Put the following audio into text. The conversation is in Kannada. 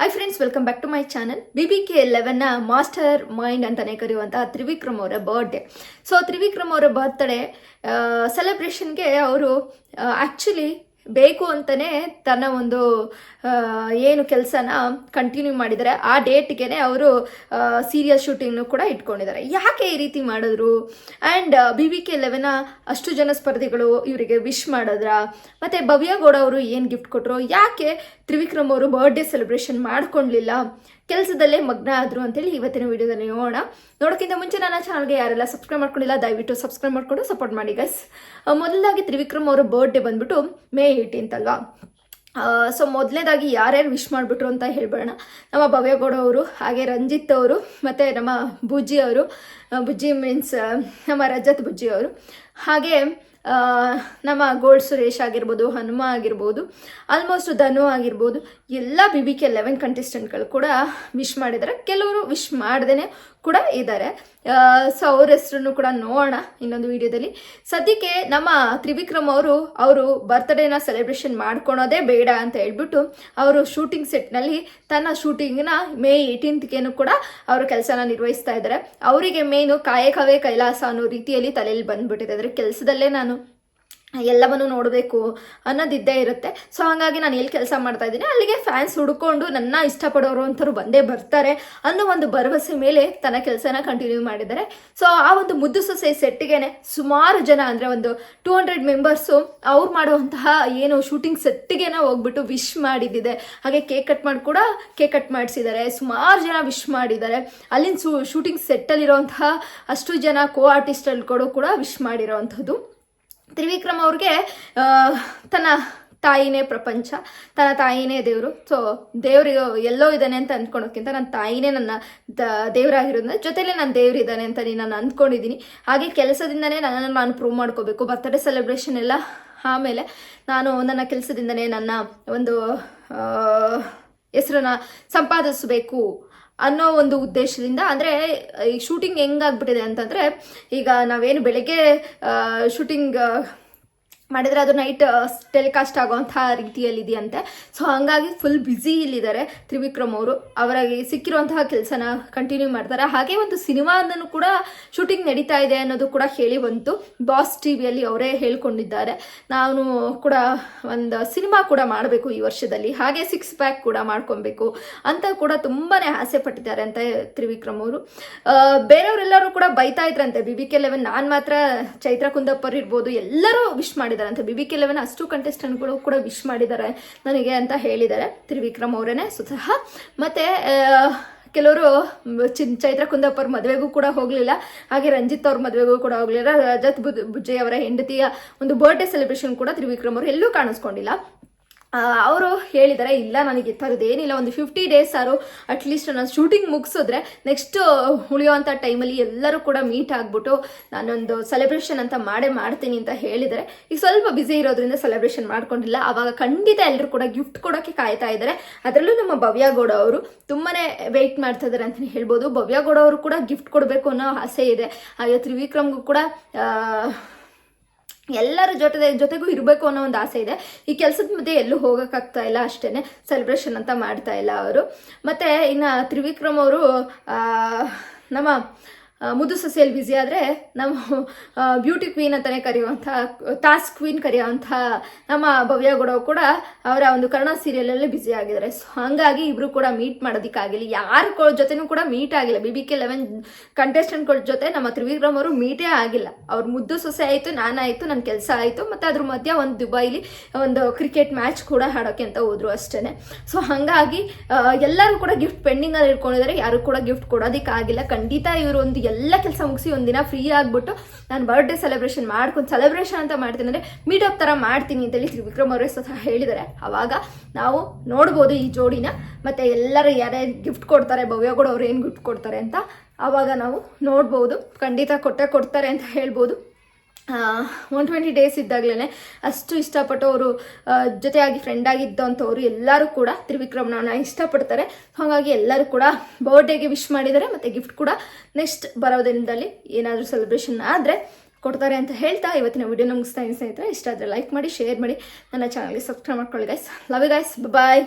Hi friends, welcome back to my channel. BBK11ನ ಮಾಸ್ಟರ್ ಮೈಂಡ್ ಅಂತಾನೆ ಕರೆಯುವಂತಹ ತ್ರಿವಿಕ್ರಮ್ ಅವರ ಬರ್ಡೇ. ಸೊ ತ್ರಿವಿಕ್ರಮ್ ಅವರ ಬರ್ತ್ಡೇ ಸೆಲೆಬ್ರೇಷನ್ಗೆ ಅವರು ಆ್ಯಕ್ಚುಲಿ ಬೇಕು ಅಂತಲೇ ತನ್ನ ಒಂದು ಏನು ಕೆಲಸನ ಕಂಟಿನ್ಯೂ ಮಾಡಿದ್ದಾರೆ. ಆ ಡೇಟ್ಗೆ ಅವರು ಸೀರಿಯಲ್ ಶೂಟಿಂಗ್ನು ಕೂಡ ಇಟ್ಕೊಂಡಿದ್ದಾರೆ. ಯಾಕೆ ಈ ರೀತಿ ಮಾಡಿದ್ರು? ಆ್ಯಂಡ್ BBK11ನ ಅಷ್ಟು ಜನ ಸ್ಪರ್ಧಿಗಳು ಇವರಿಗೆ ವಿಶ್ ಮಾಡಿದ್ರ? ಮತ್ತು ಭವ್ಯ ಗೌಡ ಅವರು ಏನು ಗಿಫ್ಟ್ ಕೊಟ್ಟರು? ಯಾಕೆ ತ್ರಿವಿಕ್ರಮ್ ಅವರು ಬರ್ಡೇ ಸೆಲೆಬ್ರೇಷನ್ ಮಾಡ್ಕೊಳ್ಳಲಿಲ್ಲ, ಕೆಲಸದಲ್ಲೇ ಮಗ್ನ ಆದರು ಅಂತೇಳಿ ಇವತ್ತಿನ ವಿಡಿಯೋದಲ್ಲಿ ನೋಡೋಕ್ಕಿಂತ ಮುಂಚೆ ನನ್ನ ಚಾನಲ್ಗೆ ಯಾರೆಲ್ಲ ಸಬ್ಸ್ಕ್ರೈಬ್ ಮಾಡ್ಕೊಂಡಿಲ್ಲ ದಯವಿಟ್ಟು ಸಬ್ಸ್ಕ್ರೈಬ್ ಮಾಡಿಕೊಂಡು ಸಪೋರ್ಟ್ ಮಾಡಿ ಗೈಸ್. ಮೊದಲಾಗಿ ತ್ರಿವಿಕ್ರಮ್ ಅವರ ಬರ್ಡೇ ಬಂದ್ಬಿಟ್ಟು May 18 ಅಲ್ವಾ. ಸೊ ಮೊದಲನೇದಾಗಿ ಯಾರ್ಯಾರು ವಿಶ್ ಮಾಡಿಬಿಟ್ರು ಅಂತ ಹೇಳ್ಬೇಡ. ನಮ್ಮ ಭವ್ಯಗೌಡ ಅವರು, ಹಾಗೆ ರಂಜಿತ್ ಅವರು, ಮತ್ತು ನಮ್ಮ ಬುಜ್ಜಿ ಅವರು, ಬುಜ್ಜಿ ಮೀನ್ಸ್ ನಮ್ಮ ರಜತ್ ಬುಜ್ಜಿ ಅವರು, ಹಾಗೆ ನಮ್ಮ ಗೋಲ್ಡ್ ಸುರೇಶ್ ಆಗಿರ್ಬೋದು, ಹನುಮ ಆಗಿರ್ಬೋದು, ಆಲ್ಮೋಸ್ಟ್ ಧನು ಆಗಿರ್ಬೋದು, ಎಲ್ಲ BBK11 ಕಂಟೆಸ್ಟೆಂಟ್ಗಳು ಕೂಡ ವಿಶ್ ಮಾಡಿದ್ದಾರೆ. ಕೆಲವರು ವಿಶ್ ಮಾಡ್ದೇ ಕೂಡ ಇದ್ದಾರೆ. ಸೊ ಅವ್ರ ಹೆಸರನ್ನು ಕೂಡ ನೋಡೋಣ ಇನ್ನೊಂದು ವಿಡಿಯೋದಲ್ಲಿ. ಸದ್ಯಕ್ಕೆ ನಮ್ಮ ತ್ರಿವಿಕ್ರಮ್ ಅವರು ಬರ್ತ್ಡೇನ ಸೆಲೆಬ್ರೇಷನ್ ಮಾಡ್ಕೊಳೋದೇ ಬೇಡ ಅಂತ ಹೇಳ್ಬಿಟ್ಟು ಅವರು ಶೂಟಿಂಗ್ ಸೆಟ್ನಲ್ಲಿ ತನ್ನ ಶೂಟಿಂಗ್ನ May 18ಗೆ ಕೂಡ ಅವರು ಕೆಲಸನ ನಿರ್ವಹಿಸ್ತಾ ಇದ್ದಾರೆ. ಅವರಿಗೆ ಮೇನು ಕಾಯಕವೇ ಕೈಲಾಸ ಅನ್ನೋ ರೀತಿಯಲ್ಲಿ ತಲೆಯಲ್ಲಿ ಬಂದ್ಬಿಟ್ಟಿದೆ. ಅಂದರೆ ಕೆಲಸದಲ್ಲೇ ನಾನು ಎಲ್ಲವನ್ನು ನೋಡಬೇಕು ಅನ್ನೋದಿದ್ದೇ ಇರುತ್ತೆ. ಸೊ ಹಾಗಾಗಿ ನಾನು ಎಲ್ಲಿ ಕೆಲಸ ಮಾಡ್ತಾ ಇದ್ದೀನಿ ಅಲ್ಲಿಗೆ ಫ್ಯಾನ್ಸ್ ಹುಡ್ಕೊಂಡು ನನ್ನ ಇಷ್ಟಪಡೋರು ಅಂಥವ್ರು ಬಂದೇ ಬರ್ತಾರೆ ಅನ್ನೋ ಒಂದು ಭರವಸೆ ಮೇಲೆ ತನ್ನ ಕೆಲಸನ ಕಂಟಿನ್ಯೂ ಮಾಡಿದ್ದಾರೆ. ಸೊ ಆ ಒಂದು ಮುದ್ದು ಸೊಸೆ ಸೆಟ್ಟಿಗೆ ಸುಮಾರು ಜನ, ಅಂದರೆ ಒಂದು 200 ಮೆಂಬರ್ಸು ಅವ್ರು ಮಾಡುವಂತಹ ಏನು ಶೂಟಿಂಗ್ ಸೆಟ್ಟಿಗೆ ಹೋಗ್ಬಿಟ್ಟು ವಿಶ್ ಮಾಡಿದ್ದಿದೆ. ಹಾಗೆ ಕೇಕ್ ಕಟ್ ಮಾಡಿಸಿದ್ದಾರೆ. ಸುಮಾರು ಜನ ವಿಶ್ ಮಾಡಿದ್ದಾರೆ. ಅಲ್ಲಿನ ಶೂಟಿಂಗ್ ಸೆಟ್ಟಲ್ಲಿರೋಂತಹ ಅಷ್ಟು ಜನ ಕೋ ಆರ್ಟಿಸ್ಟ್ಗಳು ಕೂಡ ವಿಶ್ ಮಾಡಿರೋವಂಥದ್ದು. ತ್ರಿವಿಕ್ರಮ್ ಅವ್ರಿಗೆ ತನ್ನ ತಾಯಿನೇ ಪ್ರಪಂಚ, ತನ್ನ ತಾಯಿನೇ ದೇವರು. ಸೊ ದೇವ್ರಿಗೆ ಎಲ್ಲೋ ಇದ್ದಾನೆ ಅಂತ ಅಂದ್ಕೊಳೋಕ್ಕಿಂತ ನನ್ನ ತಾಯಿನೇ ನನ್ನ ದೇವರಾಗಿರೋದ್ರಿಂದ ಜೊತೆಲೇ ನನ್ನ ದೇವರಿದ್ದಾನೆ ಅಂತ ನಾನು ಅಂದ್ಕೊಂಡಿದ್ದೀನಿ. ಹಾಗೆ ಕೆಲಸದಿಂದನೇ ನನ್ನನ್ನು ನಾನು ಪ್ರೂವ್ ಮಾಡ್ಕೋಬೇಕು. ಬರ್ತ್ಡೇ ಸೆಲೆಬ್ರೇಷನ್ ಎಲ್ಲ ಆಮೇಲೆ ನಾನು ನನ್ನ ಕೆಲಸದಿಂದನೇ ನನ್ನ ಒಂದು ಹೆಸರನ್ನ ಸಂಪಾದಿಸಬೇಕು ಅನ್ನೋ ಒಂದು ಉದ್ದೇಶದಿಂದ. ಅಂದರೆ ಈ ಶೂಟಿಂಗ್ ಹೆಂಗಾಗ್ಬಿಟ್ಟಿದೆ ಅಂತಂದರೆ, ಈಗ ನಾವೇನು ಬೆಳಗ್ಗೆ ಶೂಟಿಂಗ್ ಮಾಡಿದರೆ ಅದು ನೈಟ್ ಟೆಲಿಕಾಸ್ಟ್ ಆಗೋವಂಥ ರೀತಿಯಲ್ಲಿದೆಯಂತೆ. ಸೊ ಹಾಗಾಗಿ ಫುಲ್ ಬ್ಯುಸಿ ಇಲ್ಲಿದ್ದಾರೆ ತ್ರಿವಿಕ್ರಮ್ ಅವರು. ಅವರಿಗೆ ಸಿಕ್ಕಿರುವಂತಹ ಕೆಲಸನ ಕಂಟಿನ್ಯೂ ಮಾಡ್ತಾರೆ. ಹಾಗೆ ಒಂದು ಸಿನಿಮಾದನ್ನು ಕೂಡ ಶೂಟಿಂಗ್ ನಡೀತಾ ಇದೆ ಅನ್ನೋದು ಕೂಡ ಹೇಳಿ ಬಂತು. ಬಾಸ್ ಟಿವಿಯಲ್ಲಿ ಅವರೇ ಹೇಳ್ಕೊಂಡಿದ್ದಾರೆ, ನಾನು ಕೂಡ ಒಂದು ಸಿನಿಮಾ ಕೂಡ ಮಾಡಬೇಕು ಈ ವರ್ಷದಲ್ಲಿ, ಹಾಗೆ 6 ಪ್ಯಾಕ್ ಕೂಡ ಮಾಡ್ಕೊಬೇಕು ಅಂತ ಕೂಡ ತುಂಬಾ ಆಸೆ ಪಟ್ಟಿದ್ದಾರೆ ಅಂತ ತ್ರಿವಿಕ್ರಮ್ ಅವರು. ಬೇರೆಯವರೆಲ್ಲರೂ ಕೂಡ ಬೈತಾ ಇದ್ರಂತೆ BBK11. ನಾನು ಮಾತ್ರ ಚೈತ್ರ ಕುಂದಪ್ಪರ್ ಇರ್ಬೋದು ಎಲ್ಲರೂ ವಿಶ್ ಮಾಡಿದ್ದಾರೆ ಅಂತ. BBK11 ಅಷ್ಟು ಕಂಟೆಸ್ಟೆಂಟ್ಗಳು ಕೂಡ ವಿಶ್ ಮಾಡಿದ್ದಾರೆ ನನಗೆ ಅಂತ ಹೇಳಿದ್ದಾರೆ ತ್ರಿವಿಕ್ರಮ್ ಅವರೇನೆ ಸ್ವತಃ. ಮತ್ತೆ ಕೆಲವರು ಚೈತ್ರ ಕುಂದಪ್ಪರ್ ಮದುವೆಗೂ ಕೂಡ ಹೋಗಲಿಲ್ಲ, ಹಾಗೆ ರಂಜಿತ್ ಅವ್ರ ಮದುವೆಗೂ ಕೂಡ ಹೋಗಲಿಲ್ಲ. ರಜತ್ ಬುಜ್ಜಿ ಅವರ ಹೆಂಡತಿಯ ಒಂದು ಬರ್ಡೇ ಸೆಲೆಬ್ರೇಷನ್ ಕೂಡ ತ್ರಿವಿಕ್ರಮ್ ಅವರು ಎಲ್ಲೂ ಕಾಣಿಸ್ಕೊಂಡಿಲ್ಲ. ಅವರು ಹೇಳಿದ್ದಾರೆ, ಇಲ್ಲ ನನಗೆ ಈ ಥರದ್ದೇನಿಲ್ಲ, ಒಂದು 50 ಡೇಸ್ ಅಟ್ಲೀಸ್ಟ್ ನಾನು ಶೂಟಿಂಗ್ ಮುಗಿಸಿದ್ರೆ ನೆಕ್ಸ್ಟ್ ಉಳಿಯುವಂಥ ಟೈಮಲ್ಲಿ ಎಲ್ಲರೂ ಕೂಡ ಮೀಟ್ ಆಗಿಬಿಟ್ಟು ನಾನೊಂದು ಸೆಲೆಬ್ರೇಷನ್ ಅಂತ ಮಾಡ್ತೀನಿ ಅಂತ ಹೇಳಿದ್ದಾರೆ. ಈಗ ಸ್ವಲ್ಪ ಬ್ಯುಸಿ ಇರೋದ್ರಿಂದ ಸೆಲೆಬ್ರೇಷನ್ ಮಾಡ್ಕೊಂಡಿಲ್ಲ. ಆವಾಗ ಖಂಡಿತ ಎಲ್ಲರೂ ಕೂಡ ಗಿಫ್ಟ್ ಕೊಡೋಕ್ಕೆ ಕಾಯ್ತಾ ಇದ್ದಾರೆ. ಅದರಲ್ಲೂ ನಮ್ಮ ಭವ್ಯ ಗೌಡ ಅವರು ತುಂಬಾ ವೆಯ್ಟ್ ಮಾಡ್ತಾ ಇದ್ದಾರೆ ಅಂತಲೇ ಹೇಳ್ಬೋದು. ಭವ್ಯ ಗೌಡ ಅವರು ಕೂಡ ಗಿಫ್ಟ್ ಕೊಡಬೇಕು ಅನ್ನೋ ಆಸೆ ಇದೆ. ಹಾಗೆ ತ್ರಿವಿಕ್ರಮ್ಗೂ ಕೂಡ ಎಲ್ಲರ ಜೊತೆಗೂ ಇರಬೇಕು ಅನ್ನೋ ಒಂದು ಆಸೆ ಇದೆ. ಈ ಕೆಲಸದ ಮಧ್ಯೆ ಎಲ್ಲೂ ಹೋಗೋಕ್ಕಾಗ್ತಾ ಇಲ್ಲ, ಅಷ್ಟೇ ಸೆಲೆಬ್ರೇಷನ್ ಅಂತ ಮಾಡ್ತಾ ಇಲ್ಲ ಅವರು. ಮತ್ತು ಇನ್ನು ತ್ರಿವಿಕ್ರಮ್ ಅವರು ನಮ್ಮ ಮುದ್ದು ಸೊಸೆಯಲ್ಲಿ ಬ್ಯುಸಿ ಆದರೆ ನಮ್ಮ ಬ್ಯೂಟಿ ಕ್ವೀನ್ ಅಂತಲೇ ಕರೆಯುವಂಥ, ಟಾಸ್ಕ್ ಕ್ವೀನ್ ಕರೆಯುವಂಥ ನಮ್ಮ ಭವ್ಯ ಗೌಡ ಕೂಡ ಅವರ ಒಂದು ಕನ್ನಡ ಸೀರಿಯಲಲ್ಲೇ ಬ್ಯುಸಿ ಆಗಿದ್ದಾರೆ. ಸೊ ಹಾಗಾಗಿ ಇಬ್ಬರು ಕೂಡ ಮೀಟ್ ಮಾಡೋದಕ್ಕಾಗಿಲ್ಲ. ಯಾರ ಜೊತೆನೂ ಕೂಡ ಮೀಟ್ ಆಗಿಲ್ಲ. BBK11 ಕಂಟೆಸ್ಟೆಂಟ್ಗಳ ಜೊತೆ ನಮ್ಮ ತ್ರಿವಿಕ್ರಮ್ ಅವರು ಮೀಟೇ ಆಗಿಲ್ಲ. ಅವ್ರ ಮುದ್ದು ಸೊಸೆ ಆಯಿತು, ನಾನಾಯಿತು, ನನ್ನ ಕೆಲಸ ಆಯಿತು, ಮತ್ತು ಅದ್ರ ಮಧ್ಯೆ ಒಂದು ದುಬೈಲಿ ಒಂದು ಕ್ರಿಕೆಟ್ ಮ್ಯಾಚ್ ಕೂಡ ಆಡೋಕ್ಕೆ ಅಂತ ಹೋದ್ರು ಅಷ್ಟೇ. ಸೊ ಹಾಗಾಗಿ ಎಲ್ಲರೂ ಕೂಡ ಗಿಫ್ಟ್ ಪೆಂಡಿಂಗಲ್ಲಿ ಇಟ್ಕೊಂಡಿದ್ದಾರೆ. ಯಾರು ಕೂಡ ಗಿಫ್ಟ್ ಕೊಡೋದಕ್ಕಾಗಿಲ್ಲ. ಖಂಡಿತ ಇವರು ಒಂದು ಎಲ್ಲ ಕೆಲಸ ಮುಗಿಸಿ ಒಂದಿನ ಫ್ರೀ ಆಗಿಬಿಟ್ಟು ನಾನು ಬರ್ಡೇ ಸೆಲೆಬ್ರೇಷನ್ ಅಂತ ಮಾಡ್ತೀನಿ, ಅಂದರೆ ಮೀಟಪ್ ಥರ ಮಾಡ್ತೀನಿ ಅಂತೇಳಿ ತ್ರಿವಿಕ್ರಮ್ ಅವರೇ ಸ್ವತಃ ಹೇಳಿದ್ದಾರೆ. ಆವಾಗ ನಾವು ನೋಡ್ಬೋದು ಈ ಜೋಡಿನ, ಮತ್ತು ಎಲ್ಲರೂ ಯಾರ್ಯಾರು ಗಿಫ್ಟ್ ಕೊಡ್ತಾರೆ, ಭವ್ಯಗೌಡ ಅವ್ರು ಏನು ಗಿಫ್ಟ್ ಕೊಡ್ತಾರೆ ಅಂತ ಆವಾಗ ನಾವು ನೋಡ್ಬೋದು. ಖಂಡಿತ ಕೊಡ್ತಾರೆ ಅಂತ ಹೇಳ್ಬೋದು. 120 ಡೇಸ್ ಇದ್ದಾಗಲೇ ಅಷ್ಟು ಇಷ್ಟಪಟ್ಟು ಅವರು ಜೊತೆಯಾಗಿ ಫ್ರೆಂಡ್ ಆಗಿದ್ದಂಥವ್ರು ಎಲ್ಲರೂ ಕೂಡ ತ್ರಿವಿಕ್ರಮ್ನ ಇಷ್ಟಪಡ್ತಾರೆ. ಹಾಗಾಗಿ ಎಲ್ಲರೂ ಕೂಡ ಬರ್ಡೇಗೆ ವಿಶ್ ಮಾಡಿದ್ದಾರೆ. ಮತ್ತು ಗಿಫ್ಟ್ ಕೂಡ ನೆಕ್ಸ್ಟ್ ಬರೋ ದಿನದಲ್ಲಿ ಏನಾದರೂ ಸೆಲೆಬ್ರೇಷನ್ ಆದರೆ ಕೊಡ್ತಾರೆ ಅಂತ ಹೇಳ್ತಾ ಇವತ್ತಿನ ವಿಡಿಯೋ ಮುಗಿಸ್ತಾ ಇದ್ದೀನಿ ಸ್ನೇಹಿತರೆ. ಇಷ್ಟ ಆದರೆ ಲೈಕ್ ಮಾಡಿ, ಶೇರ್ ಮಾಡಿ, ನನ್ನ ಚಾನಲ್ಗೆ ಸಬ್ಸ್ಕ್ರೈಬ್ ಮಾಡ್ಕೊಳ್ಳಿ guys. Love you guys, bye.